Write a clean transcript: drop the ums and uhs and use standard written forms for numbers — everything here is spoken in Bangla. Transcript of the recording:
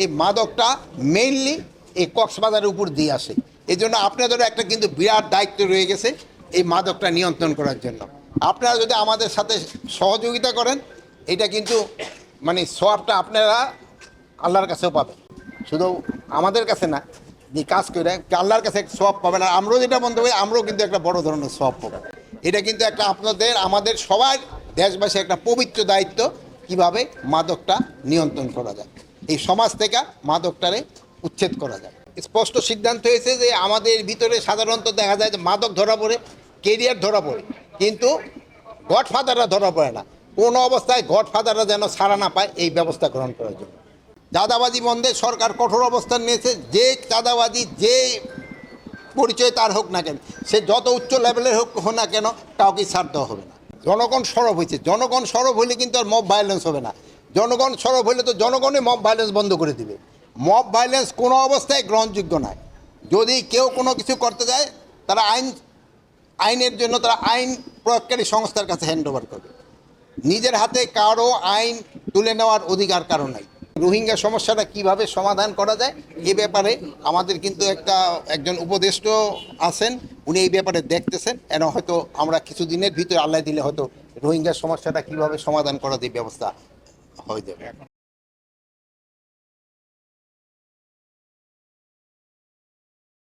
এই মাদকটা মেইনলি এই কক্সবাজারের উপর দিয়ে আসে। এই জন্য আপনাদেরও একটা কিন্তু বিরাট দায়িত্ব রয়ে গেছে এই মাদকটা নিয়ন্ত্রণ করার জন্য। আপনারা যদি আমাদের সাথে সহযোগিতা করেন, এটা কিন্তু মানে সওয়াবটা আপনারা আল্লাহর কাছেও পাবেন, শুধু আমাদের কাছে না, যে কাজ করে আল্লাহর কাছে সওয়াব পাবেন। আর আমরাও যেটা বন্ধ করি, আমরাও কিন্তু একটা বড় ধরনের সওয়াব পাবো। এটা কিন্তু একটা আপনাদের আমাদের সবার দেশবাসী একটা পবিত্র দায়িত্ব, কিভাবে মাদকটা নিয়ন্ত্রণ করা যায়, এই সমাজ থেকে মাদকটারে উচ্ছেদ করা যায়। স্পষ্ট সিদ্ধান্ত হয়েছে যে আমাদের ভিতরে সাধারণত দেখা যায় যে মাদক ধরা পড়ে, কেরিয়ার ধরা পড়ে, কিন্তু গডফাদাররা ধরা পড়ে না। কোনো অবস্থায় গডফাদাররা যেন ছাড়া না পায়, এই ব্যবস্থা গ্রহণ করার জন্য চাঁদাবাজি বন্ধে সরকার কঠোর অবস্থান নিয়েছে। যে চাঁদাবাজি যে পরিচয় তার হোক না কেন, সে যত উচ্চ লেভেলের হোক না কেন, কাউকে ছাড় দেওয়া হবে না। জনগণ সরব হয়েছে, জনগণ সরব হইলে কিন্তু আর মব ভায়োলেন্স হবে না। জনগণ সরব হইলে তো জনগণই মব ভায়োলেন্স বন্ধ করে দিবে। মব ভায়োলেন্স কোনো অবস্থায় গ্রহণযোগ্য নয়। যদি কেউ কোনো কিছু করতে যায়, তারা আইনের জন্য তারা আইন প্রয়োগকারী সংস্থার কাছে হ্যান্ড ওভার করবে। নিজের হাতে কারো আইন তুলে নেওয়ার অধিকার কারো নাই। রোহিঙ্গা সমস্যাটা কিভাবে সমাধান করা যায় এ ব্যাপারে আমাদের কিন্তু একজন উপদেষ্টা আছেন, উনি এই ব্যাপারে দেখতেছেন। হয়তো আমরা কিছুদিনের ভিতরে আল্লাহ দিলে হয়তো রোহিঙ্গা সমস্যাটা কিভাবে সমাধান করা যায় ব্যবস্থা হয়ে যাবে।